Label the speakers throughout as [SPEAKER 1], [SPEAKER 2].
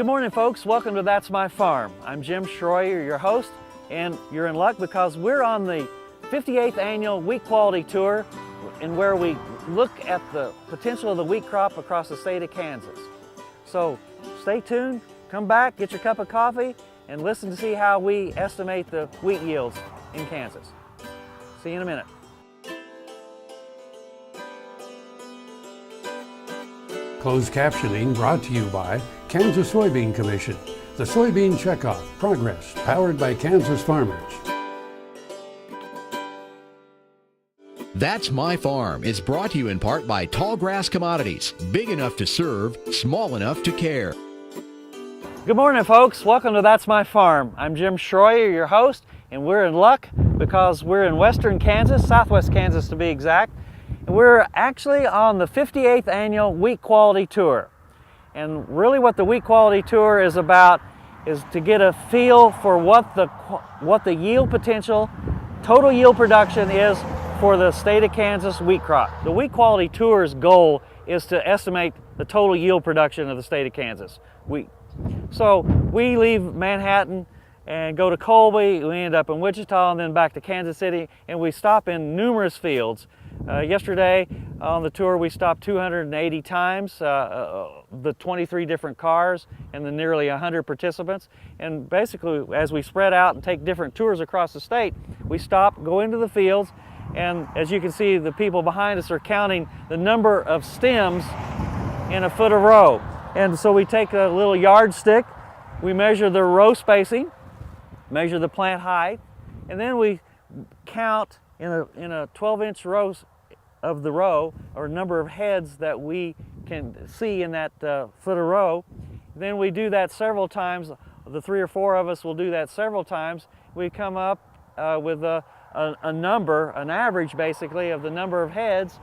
[SPEAKER 1] Good morning, folks. Welcome to That's My Farm. I'm Jim Shroyer, your host, and you're in luck because we're on the 58th annual Wheat Quality Tour, and where we look at the potential of the wheat crop across the state of Kansas. So stay tuned, come back, get your cup of coffee, and listen to see how we estimate the wheat yields in Kansas. See you in a minute.
[SPEAKER 2] Closed captioning brought to you by Kansas Soybean Commission. The Soybean Checkoff Progress, powered by Kansas farmers.
[SPEAKER 3] That's My Farm is brought to you in part by Tallgrass Commodities. Big enough to serve, small enough to care.
[SPEAKER 1] Good morning, folks. Welcome to That's My Farm. I'm Jim Shroyer, your host, and we're in luck because we're in western Kansas, southwest Kansas to be exact. And we're actually on the 58th annual Wheat Quality Tour. And really what the Wheat Quality Tour is about is to get a feel for what the yield potential, total yield production is for the state of Kansas wheat crop. The Wheat Quality Tour's goal is to estimate the total yield production of the state of Kansas wheat. So we leave Manhattan and go to Colby, we end up in Wichita and then back to Kansas City, and we stop in numerous fields. Yesterday on the tour we stopped 280 times, the 23 different cars and the nearly 100 participants. And basically as we spread out and take different tours across the state, we stop, go into the fields, and as you can see the people behind us are counting the number of stems in a foot of row. And so we take a little yardstick, we measure the row spacing, measure the plant height, and then we count in a 12-inch row of the row, or number of heads that we can see in that foot of row. Then we do that several times. The 3 or 4 of us will do that several times. We come up with a number, an average basically, of the number of heads,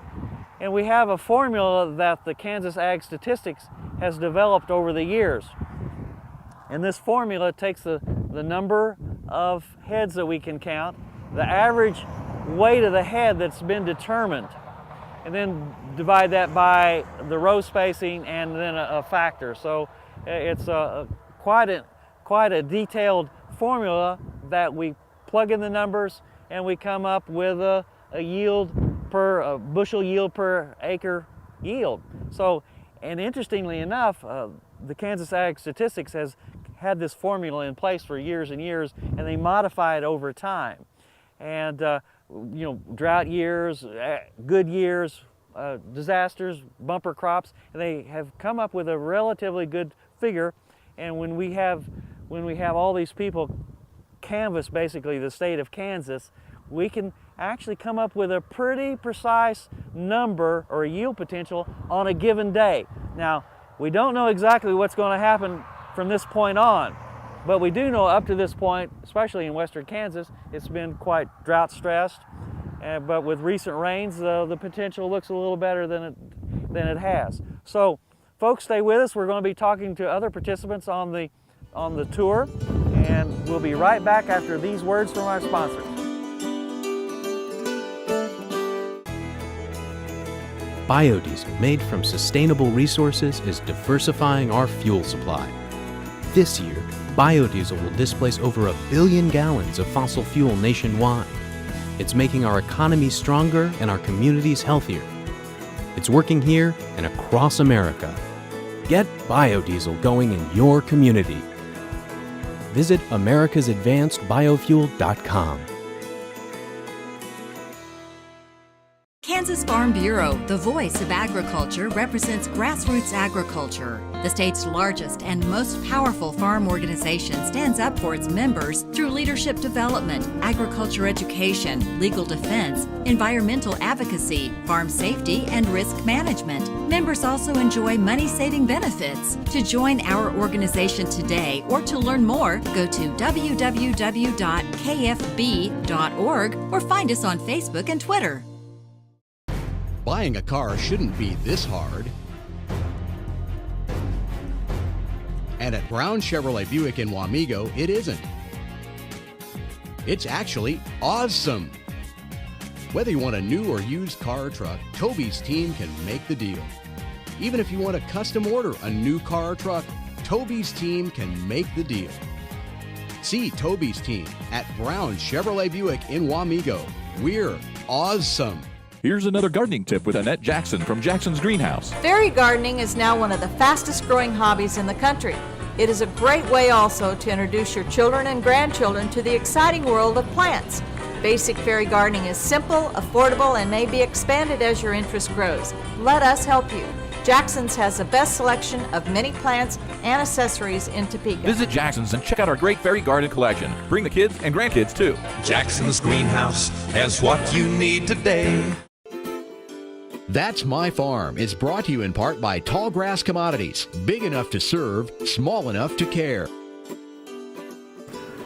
[SPEAKER 1] and we have a formula that the Kansas Ag Statistics has developed over the years. And this formula takes the number of heads that we can count, the average weight of the head that's been determined, and then divide that by the row spacing and then a factor. So it's quite a detailed formula that we plug in the numbers and we come up with a yield per a bushel yield per acre yield. So, and interestingly enough, the Kansas Ag Statistics has had this formula in place for years and years, and they modify it over time. And you know, drought years, good years, disasters, bumper crops, and they have come up with a relatively good figure. And when we have all these people canvass basically the state of Kansas, we can actually come up with a pretty precise number or yield potential on a given day. Now, we don't know exactly what's going to happen from this point on, but we do know up to this point, especially in western Kansas, it's been quite drought stressed. But with recent rains, the potential looks a little better than it has. So, folks, stay with us. We're going to be talking to other participants on the tour, and we'll be right back after these words from our sponsors.
[SPEAKER 4] Biodiesel made from sustainable resources is diversifying our fuel supply. This year, biodiesel will displace over 1 billion gallons of fossil fuel nationwide. It's making our economy stronger and our communities healthier. It's working here and across America. Get biodiesel going in your community. Visit americasadvancedbiofuel.com.
[SPEAKER 5] Kansas Farm Bureau, the voice of agriculture, represents grassroots agriculture. The state's largest and most powerful farm organization stands up for its members through leadership development, agriculture education, legal defense, environmental advocacy, farm safety, and risk management. Members also enjoy money-saving benefits. To join our organization today or to learn more, go to www.kfb.org or find us on Facebook and Twitter.
[SPEAKER 3] Buying a car shouldn't be this hard. And at Brown Chevrolet Buick in Wamego, it isn't. It's actually awesome. Whether you want a new or used car or truck, Toby's team can make the deal. Even if you want to custom order a new car or truck, Toby's team can make the deal. See Toby's team at Brown Chevrolet Buick in Wamego. We're awesome.
[SPEAKER 6] Here's another gardening tip with Annette Jackson from Jackson's Greenhouse.
[SPEAKER 7] Fairy gardening is now one of the fastest growing hobbies in the country. It is a great way also to introduce your children and grandchildren to the exciting world of plants. Basic fairy gardening is simple, affordable, and may be expanded as your interest grows. Let us help you. Jackson's has the best selection of many plants and accessories in Topeka.
[SPEAKER 6] Visit Jackson's and check out our great fairy garden collection. Bring the kids and grandkids too.
[SPEAKER 8] Jackson's Greenhouse has what you need today.
[SPEAKER 3] That's My Farm is brought to you in part by Tallgrass Commodities. Big enough to serve, small enough to care.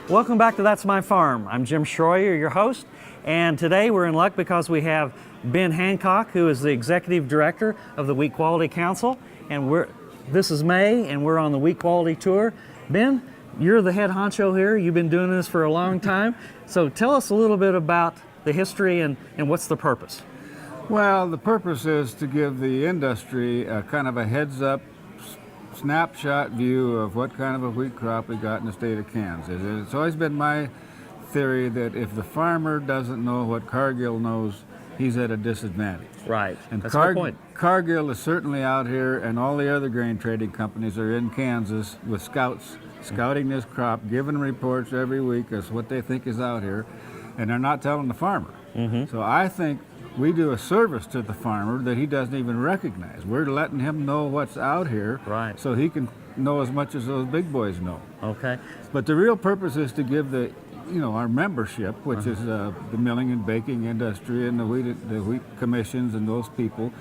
[SPEAKER 1] Welcome back to That's My Farm. I'm Jim Shroyer, your host, and today we're in luck because we have Ben Hancock, who is the Executive Director of the Wheat Quality Council, and this is May, and we're on the Wheat Quality Tour. Ben, you're the head honcho here. You've been doing this for a long time, so tell us a little bit about the history and what's the purpose.
[SPEAKER 9] Well, the purpose is to give the industry a kind of a heads-up, snapshot view of what kind of a wheat crop we got in the state of Kansas. It's always been my theory that if the farmer doesn't know what Cargill knows, he's at a disadvantage.
[SPEAKER 1] Right.
[SPEAKER 9] And
[SPEAKER 1] that's a good point.
[SPEAKER 9] Cargill is certainly out here, and all the other grain trading companies are in Kansas with scouts, scouting this crop, giving reports every week as what they think is out here, and they're not telling the farmer. So I think we do a service to the farmer that he doesn't even recognize. We're letting him know what's out here,
[SPEAKER 1] right,
[SPEAKER 9] so he can know as much as those big boys know.
[SPEAKER 1] Okay.
[SPEAKER 9] But the real purpose is to give our membership, which is the milling and baking industry and the wheat commissions and those people,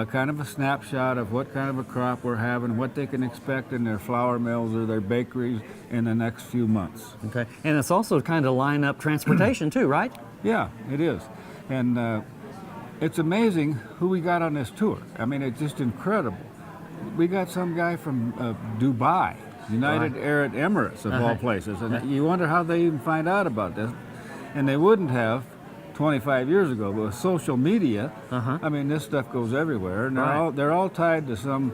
[SPEAKER 9] kind of a snapshot of what kind of a crop we're having, what they can expect in their flour mills or their bakeries in the next few months.
[SPEAKER 1] Okay. And it's also kind of line up transportation too, right?
[SPEAKER 9] Yeah, it is. And it's amazing who we got on this tour. I mean, it's just incredible. We got some guy from Dubai, United Arab Emirates of all places. And you wonder how they even find out about this. And they wouldn't have 25 years ago, but with social media, I mean, this stuff goes everywhere. And they're all tied to some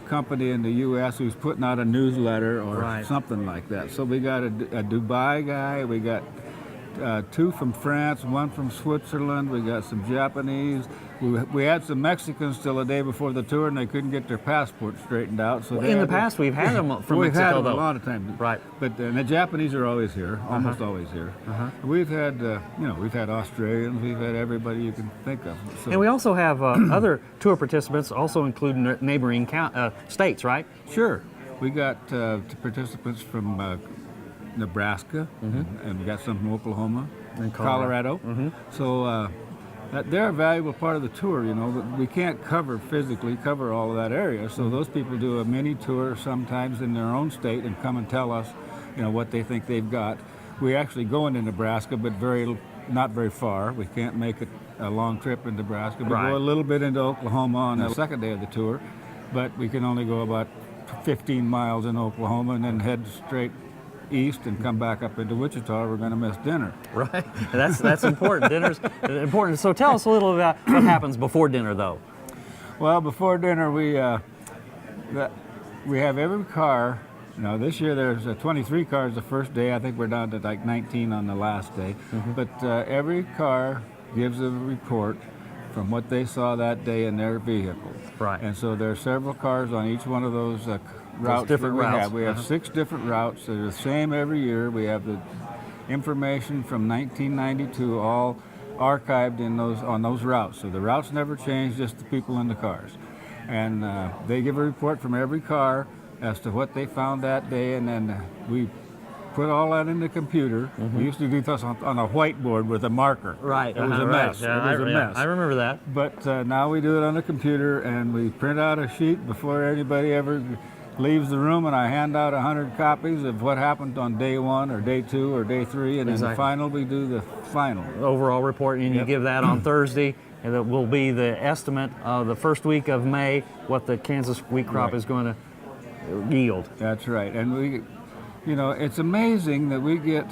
[SPEAKER 9] company in the U.S. who's putting out a newsletter or something like that. So we got a Dubai guy, we got two from France, one from Switzerland, we got some Japanese. We had some Mexicans till the day before the tour, and they couldn't get their passport straightened out. So
[SPEAKER 1] in the past, we've had them from
[SPEAKER 9] we've
[SPEAKER 1] Mexico,
[SPEAKER 9] had them
[SPEAKER 1] though.
[SPEAKER 9] a lot of times.
[SPEAKER 1] Right.
[SPEAKER 9] But the Japanese are always here, almost always here. We've had, we've had Australians, we've had everybody you can think of. So.
[SPEAKER 1] And we also have other tour participants, also including neighboring states, right?
[SPEAKER 9] Sure. We got participants from Nebraska, and we got some from Oklahoma, and Colorado. So they're a valuable part of the tour, but we can't physically cover all of that area. So those people do a mini tour sometimes in their own state and come and tell us, what they think they've got. We actually go into Nebraska, but not very far. We can't make a long trip in Nebraska. We go a little bit into Oklahoma on the second day of the tour, but we can only go about 15 miles in Oklahoma and then head straight east and come back up into Wichita. We're going to miss dinner. Right.
[SPEAKER 1] That's important. Dinner's important. So tell us a little about what happens before dinner, though.
[SPEAKER 9] Well, before dinner, we have every car. This year there's 23 cars the first day. I think we're down to like 19 on the last day. But every car gives a report from what they saw that day in their vehicle. Right. And so there are several cars on each one of those routes.
[SPEAKER 1] Different routes.
[SPEAKER 9] We have 6 different routes. They're the same every year. We have the information from 1992 all archived on those routes. So the routes never change, just the people in the cars. And they give a report from every car as to what they found that day, and then we put all that in the computer. We used to do this on a whiteboard with a marker.
[SPEAKER 1] Right.
[SPEAKER 9] It was a mess.
[SPEAKER 1] Yeah,
[SPEAKER 9] it was a mess.
[SPEAKER 1] I remember that.
[SPEAKER 9] But now we do it on a computer, and we print out a sheet before anybody ever leaves the room, and I hand out 100 copies of what happened on day 1 or day 2 or day 3, and in the final we do the final
[SPEAKER 1] overall report, and you give that on Thursday, and that will be the estimate of the first week of May, what the Kansas wheat crop is going to yield.
[SPEAKER 9] That's right. And we, it's amazing that we get,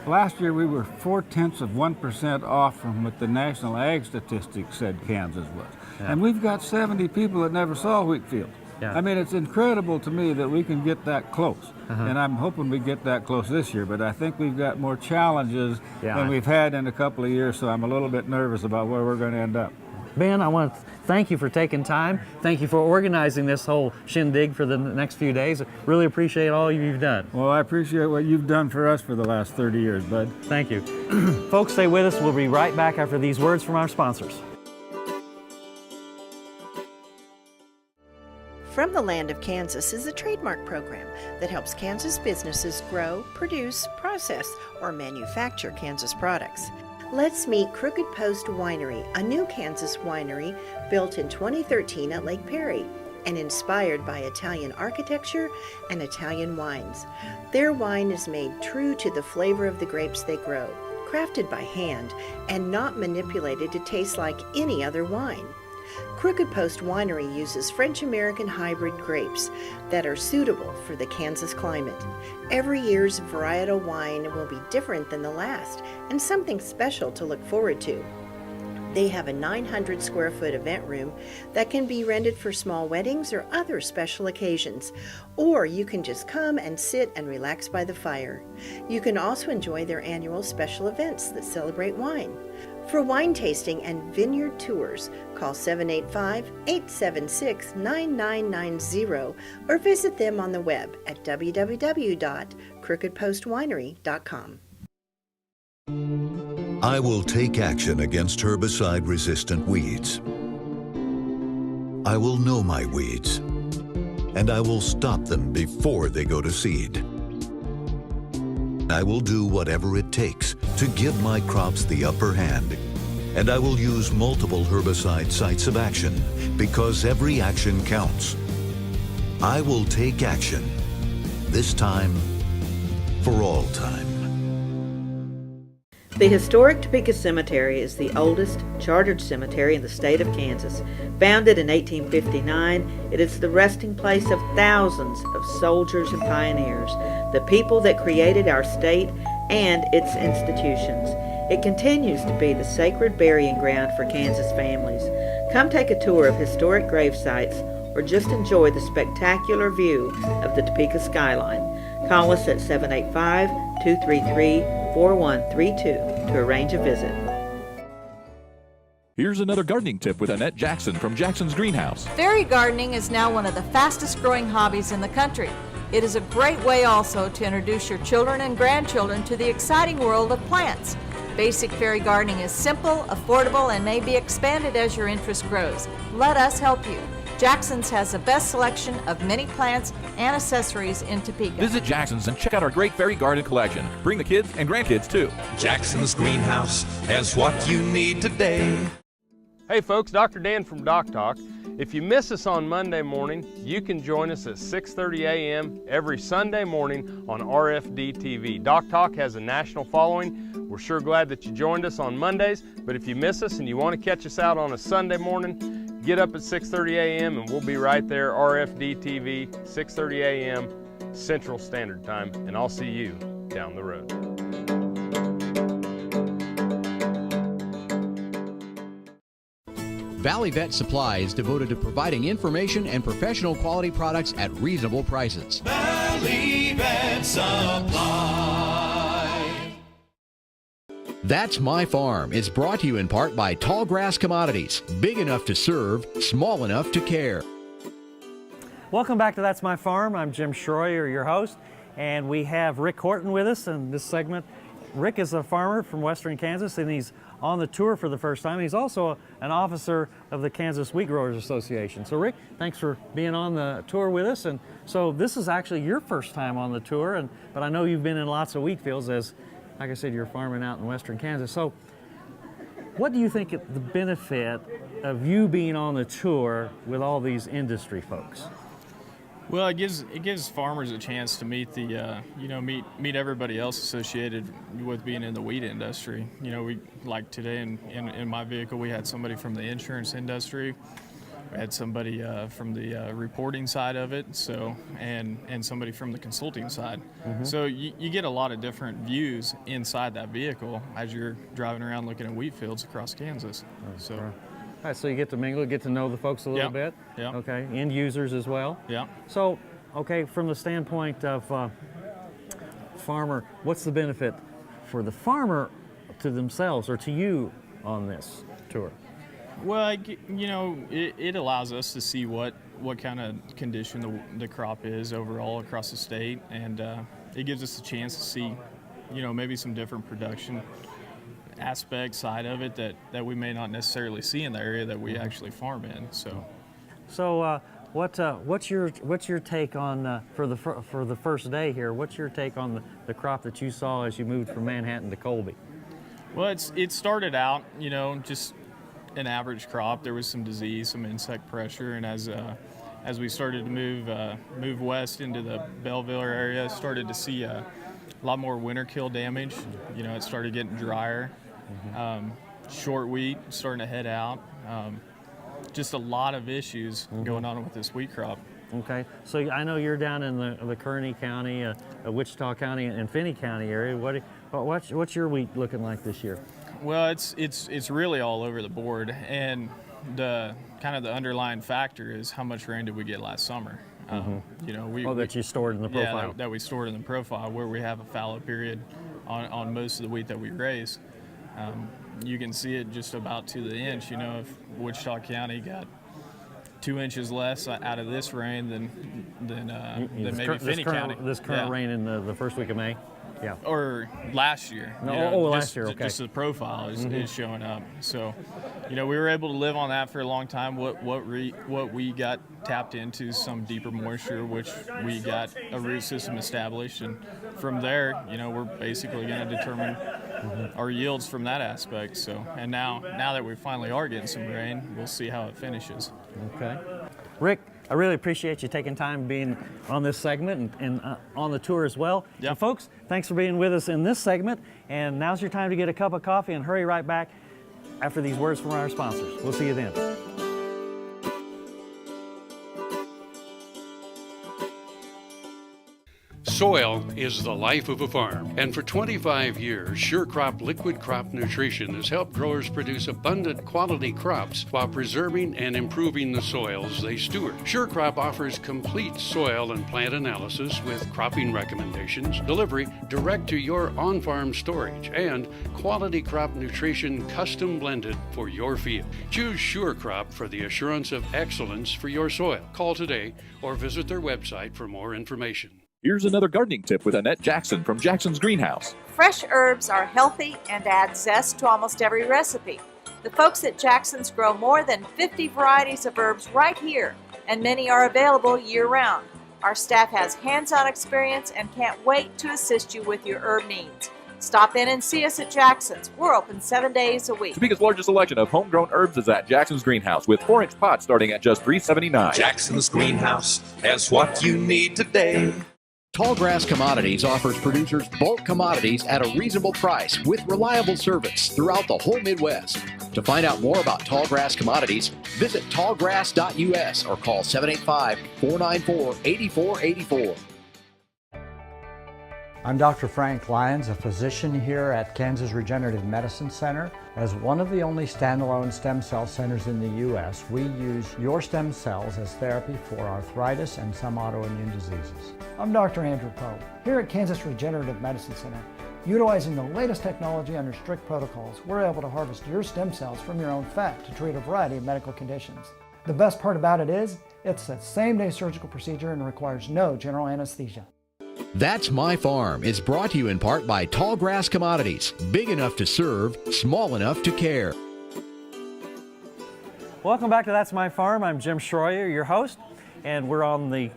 [SPEAKER 9] last year we were 0.4% off from what the National Ag Statistics said Kansas was. And we've got 70 people that never saw a wheat field.
[SPEAKER 1] Yeah.
[SPEAKER 9] I mean, it's incredible to me that we can get that close. And I'm hoping we get that close this year, but I think we've got more challenges than we've had in a couple of years, so I'm a little bit nervous about where we're going to end up.
[SPEAKER 1] Ben, I want to thank you for taking time. Thank you for organizing this whole shindig for the next few days. Really appreciate all you've done.
[SPEAKER 9] Well, I appreciate what you've done for us for the last 30 years, bud.
[SPEAKER 1] Thank you. Folks, stay with us. We'll be right back after these words from our sponsors.
[SPEAKER 10] From the Land of Kansas is a trademark program that helps Kansas businesses grow, produce, process, or manufacture Kansas products. Let's meet Crooked Post Winery, a new Kansas winery built in 2013 at Lake Perry and inspired by Italian architecture and Italian wines. Their wine is made true to the flavor of the grapes they grow, crafted by hand and not manipulated to taste like any other wine. Crooked Post Winery uses French-American hybrid grapes that are suitable for the Kansas climate. Every year's varietal wine will be different than the last and something special to look forward to. They have a 900 square foot event room that can be rented for small weddings or other special occasions, or you can just come and sit and relax by the fire. You can also enjoy their annual special events that celebrate wine. For wine tasting and vineyard tours, call 785-876-9990 or visit them on the web at www.crookedpostwinery.com.
[SPEAKER 11] I will take action against herbicide-resistant weeds. I will know my weeds, and I will stop them before they go to seed. I will do whatever it takes to give my crops the upper hand, and I will use multiple herbicide sites of action because every action counts. I will take action, this time for all time.
[SPEAKER 12] The historic Topeka Cemetery is the oldest chartered cemetery in the state of Kansas. Founded in 1859, it is the resting place of thousands of soldiers and pioneers, the people that created our state and its institutions. It continues to be the sacred burying ground for Kansas families. Come take a tour of historic grave sites or just enjoy the spectacular view of the Topeka skyline. Call us at 785-233-4132 to arrange a visit.
[SPEAKER 6] Here's another gardening tip with Annette Jackson from Jackson's Greenhouse.
[SPEAKER 7] Fairy gardening is now one of the fastest growing hobbies in the country. It is a great way also to introduce your children and grandchildren to the exciting world of plants. Basic fairy gardening is simple, affordable, and may be expanded as your interest grows. Let us help you. Jackson's has the best selection of many plants and accessories in Topeka.
[SPEAKER 6] Visit Jackson's and check out our great fairy garden collection. Bring the kids and grandkids too.
[SPEAKER 8] Jackson's Greenhouse has what you need today.
[SPEAKER 13] Hey folks, Dr. Dan from Doc Talk. If you miss us on Monday morning, you can join us at 6:30 a.m. every Sunday morning on RFD TV. Doc Talk has a national following. We're sure glad that you joined us on Mondays, but if you miss us and you want to catch us out on a Sunday morning, get up at 6:30 a.m. and we'll be right there, RFD TV, 6:30 a.m. Central Standard Time, and I'll see you down the road.
[SPEAKER 3] Valley Vet Supply is devoted to providing information and professional quality products at reasonable prices.
[SPEAKER 8] Valley Vet Supply.
[SPEAKER 3] That's My Farm. It's brought to you in part by Tallgrass Commodities. Big enough to serve, small enough to care.
[SPEAKER 1] Welcome back to That's My Farm. I'm Jim Shroyer, your host, and we have Rick Horton with us in this segment. Rick is a farmer from western Kansas, and he's on the tour for the first time. He's also an officer of the Kansas Wheat Growers Association. So Rick, thanks for being on the tour with us. And so this is actually your first time on the tour, but I know you've been in lots of wheat fields as, like I said, you're farming out in western Kansas. So what do you think the benefit of you being on the tour with all these industry folks?
[SPEAKER 14] Well, it gives farmers a chance to meet meet everybody else associated with being in the wheat industry. You know, we like today in my vehicle we had somebody from the insurance industry, we had somebody from the reporting side of it, so and somebody from the consulting side. Mm-hmm. So you get a lot of different views inside that vehicle as you're driving around looking at wheat fields across Kansas.
[SPEAKER 1] Oh,
[SPEAKER 14] so.
[SPEAKER 1] sure. All right, so you get to mingle, get to know the folks a little bit.
[SPEAKER 14] Yeah.
[SPEAKER 1] Okay, end users as well.
[SPEAKER 14] Yeah.
[SPEAKER 1] So, okay, from the standpoint of farmer, what's the benefit for the farmer to themselves or to you on this tour?
[SPEAKER 14] Well, you know, it allows us to see what kind of condition the crop is overall across the state, and it gives us a chance to see, you know, maybe some different production aspect side of it that we may not necessarily see in the area that we actually farm in. So
[SPEAKER 1] what's your take on for the first day here? What's your take on the crop that you saw as you moved from Manhattan to Colby?
[SPEAKER 14] Well, it started out, you know, just an average crop. There was some disease, some insect pressure, and as we started to move west into the Belleville area, started to see a lot more winter kill damage. You know, it started getting drier. Short wheat starting to head out. Just a lot of issues going on with this wheat crop.
[SPEAKER 1] Okay, so I know you're down in the Kearney County, Wichita County, and Finney County area. What's your wheat looking like this year?
[SPEAKER 14] Well, it's really all over the board, and the kind of the underlying factor is how much rain did we get last summer. You know,
[SPEAKER 1] that you stored in the profile.
[SPEAKER 14] Yeah, that we stored in the profile, where we have a fallow period on most of the wheat that we raise. You can see it just about to the inch. You know, if Wichita County got 2 inches less out of this rain than maybe Finney County.
[SPEAKER 1] This current rain in the first week of May? Yeah.
[SPEAKER 14] Or last year.
[SPEAKER 1] No, last year, okay.
[SPEAKER 14] Just the profile is showing up. So, you know, we were able to live on that for a long time. What we got tapped into some deeper moisture, which we got a root system established, and from there, you know, we're basically going to determine our yields from that aspect. So, and now that we finally are getting some rain, we'll see how it finishes.
[SPEAKER 1] Okay. Rick, I really appreciate you taking time being on this segment and on the tour as well.
[SPEAKER 14] Yep.
[SPEAKER 1] And folks, thanks for being with us in this segment. And now's your time to get a cup of coffee and hurry right back after these words from our sponsors. We'll see you then.
[SPEAKER 2] Soil is the life of a farm, and for 25 years, SureCrop Liquid Crop Nutrition has helped growers produce abundant quality crops while preserving and improving the soils they steward. SureCrop offers complete soil and plant analysis with cropping recommendations, delivery direct to your on-farm storage, and quality crop nutrition custom blended for your field. Choose SureCrop for the assurance of excellence for your soil. Call today or visit their website for more information.
[SPEAKER 6] Here's another gardening tip with Annette Jackson from Jackson's Greenhouse.
[SPEAKER 7] Fresh herbs are healthy and add zest to almost every recipe. The folks at Jackson's grow more than 50 varieties of herbs right here, and many are available year-round. Our staff has hands-on experience and can't wait to assist you with your herb needs. Stop in and see us at Jackson's. We're open 7 days a week.
[SPEAKER 6] Topeka's largest selection of homegrown herbs is at Jackson's Greenhouse, with 4-inch pots starting at just $3.79.
[SPEAKER 8] Jackson's Greenhouse has what you need today.
[SPEAKER 3] Tallgrass Commodities offers producers bulk commodities at a reasonable price with reliable service throughout the whole Midwest. To find out more about Tallgrass Commodities, visit tallgrass.us or call 785-494-8484.
[SPEAKER 15] I'm Dr. Frank Lyons, a physician here at Kansas Regenerative Medicine Center. As one of the only standalone stem cell centers in the U.S., we use your stem cells as therapy for arthritis and some autoimmune diseases.
[SPEAKER 16] I'm Dr. Andrew Pope. Here at Kansas Regenerative Medicine Center, utilizing the latest technology under strict protocols, we're able to harvest your stem cells from your own fat to treat a variety of medical conditions. The best part about it is, it's a same-day surgical procedure and requires no general anesthesia.
[SPEAKER 3] That's My Farm is brought to you in part by Tallgrass Commodities. Big enough to serve, small enough to care.
[SPEAKER 1] Welcome back to That's My Farm. I'm Jim Shroyer, your host, and we're on the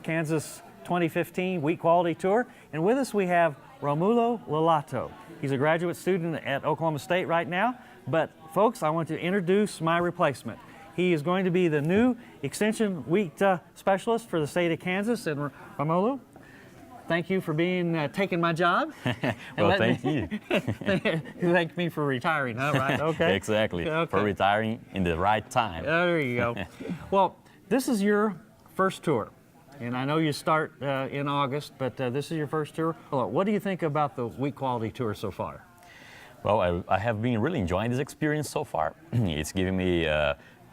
[SPEAKER 1] Kansas 2015 Wheat Quality Tour. And with us we have Romulo Lalato. He's a graduate student at Oklahoma State right now. But folks, I want to introduce my replacement. He is going to be the new Extension Wheat Specialist for the state of Kansas. And Romulo, thank you for taking my job.
[SPEAKER 17] Well, thank you.
[SPEAKER 1] Thank me for retiring, huh? Right? Okay.
[SPEAKER 17] Exactly.
[SPEAKER 1] Okay.
[SPEAKER 17] For retiring in the right time.
[SPEAKER 1] There you go. Well, this is your first tour, and I know you start in August, but this is your first tour. What do you think about the Wheat Quality Tour so far?
[SPEAKER 17] Well, I have been really enjoying this experience so far. It's giving me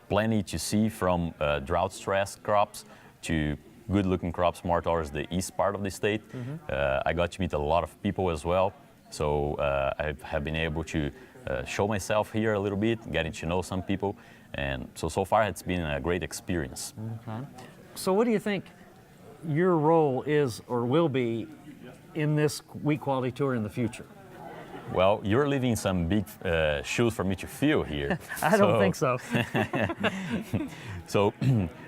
[SPEAKER 17] plenty to see from drought-stressed crops to good-looking crops more towards the east part of the state. I got to meet a lot of people as well, so I have been able to show myself here a little bit, getting to know some people, and so far it's been a great experience.
[SPEAKER 1] Okay. So what do you think your role is or will be in this wheat quality tour in the future?
[SPEAKER 17] Well, you're leaving some big shoes for me to fill here.
[SPEAKER 1] I don't think so.
[SPEAKER 17] So,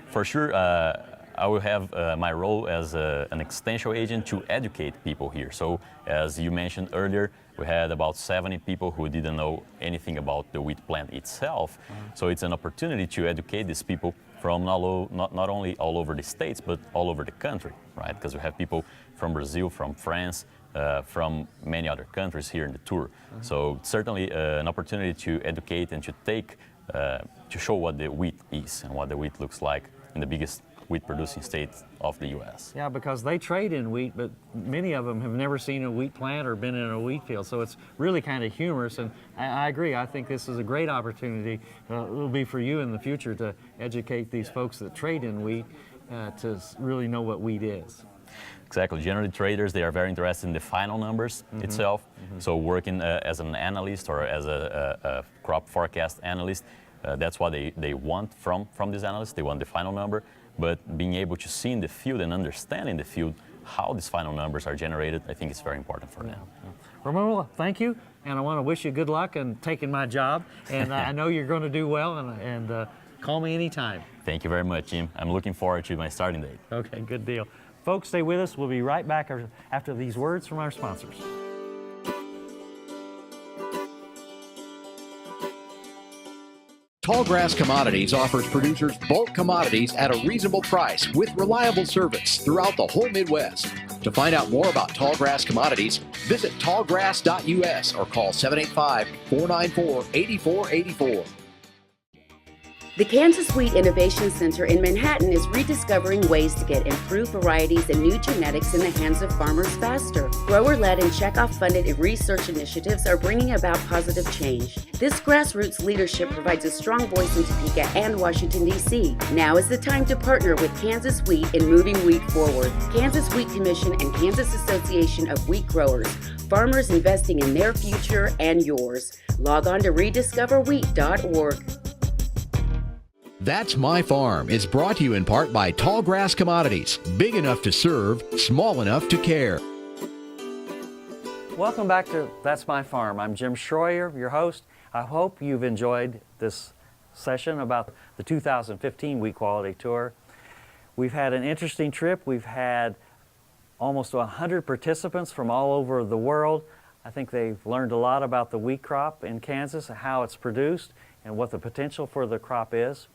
[SPEAKER 17] for sure, I will have my role as an extension agent to educate people here. So, as you mentioned earlier, we had about 70 people who didn't know anything about the wheat plant itself. So it's an opportunity to educate these people from not only all over the states, but all over the country, right? Because we have people from Brazil, from France, from many other countries here in the tour. So certainly an opportunity to educate and to take, to show what the wheat is and what the wheat looks like in the biggest wheat producing state of the U.S.
[SPEAKER 1] Yeah, because they trade in wheat, but many of them have never seen a wheat plant or been in a wheat field, so it's really kind of humorous, and I agree. I think this is a great opportunity. It will be for you in the future to educate these folks that trade in wheat to really know what wheat is.
[SPEAKER 17] Exactly. Generally, traders, they are very interested in the final numbers itself. So working as an analyst or as a crop forecast analyst, that's what they want from this analyst. They want the final number, but being able to see in the field and understand in the field how these final numbers are generated, I think is very important for them.
[SPEAKER 1] Romulo, thank you, and I want to wish you good luck in taking my job, and I know you're going to do well, and call me anytime.
[SPEAKER 17] Thank you very much, Jim. I'm looking forward to my starting date.
[SPEAKER 1] Okay, good deal. Folks, stay with us. We'll be right back after these words from our sponsors.
[SPEAKER 3] Tallgrass Commodities offers producers bulk commodities at a reasonable price with reliable service throughout the whole Midwest. To find out more about Tallgrass Commodities, visit tallgrass.us or call 785-494-8484.
[SPEAKER 18] The Kansas Wheat Innovation Center in Manhattan is rediscovering ways to get improved varieties and new genetics in the hands of farmers faster. Grower-led and checkoff-funded research initiatives are bringing about positive change. This grassroots leadership provides a strong voice in Topeka and Washington, D.C. Now is the time to partner with Kansas Wheat in moving wheat forward. Kansas Wheat Commission and Kansas Association of Wheat Growers. Farmers investing in their future and yours. Log on to rediscoverwheat.org.
[SPEAKER 3] That's My Farm is brought to you in part by Tallgrass Commodities. Big enough to serve, small enough to care.
[SPEAKER 1] Welcome back to That's My Farm. I'm Jim Shroyer, your host. I hope you've enjoyed this session about the 2015 Wheat Quality Tour. We've had an interesting trip. We've had almost 100 participants from all over the world. I think they've learned a lot about the wheat crop in Kansas, how it's produced, and what the potential for the crop is.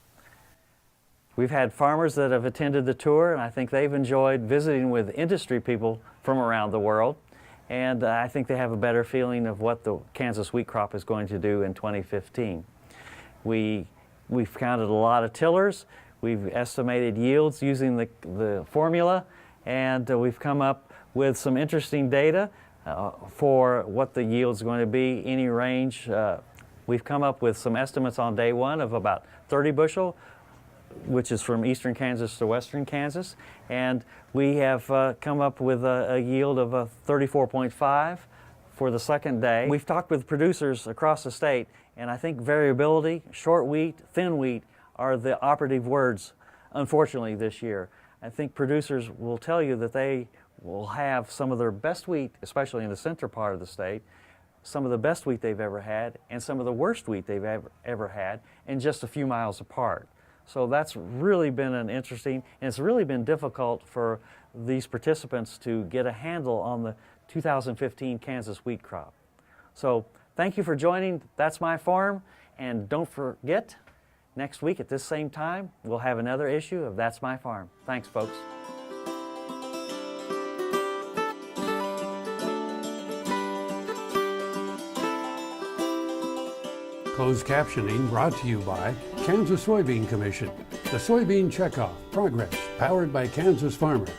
[SPEAKER 1] We've had farmers that have attended the tour, and I think they've enjoyed visiting with industry people from around the world. And I think they have a better feeling of what the Kansas wheat crop is going to do in 2015. We've counted a lot of tillers. We've estimated yields using the formula, and we've come up with some interesting data for what the yield's going to be, any range. We've come up with some estimates on day one of about 30 bushel, which is from eastern Kansas to western Kansas, and we have come up with a yield of 34.5 for the second day. We've talked with producers across the state, and I think variability, short wheat, thin wheat are the operative words, unfortunately, this year. I think producers will tell you that they will have some of their best wheat, especially in the center part of the state, some of the best wheat they've ever had, and some of the worst wheat they've ever had, and just a few miles apart. So that's really been an interesting, and it's really been difficult for these participants to get a handle on the 2015 Kansas wheat crop. So thank you for joining That's My Farm, and don't forget, next week at this same time, we'll have another issue of That's My Farm. Thanks, folks.
[SPEAKER 2] Closed captioning brought to you by Kansas Soybean Commission. The Soybean Checkoff Progress, powered by Kansas farmers.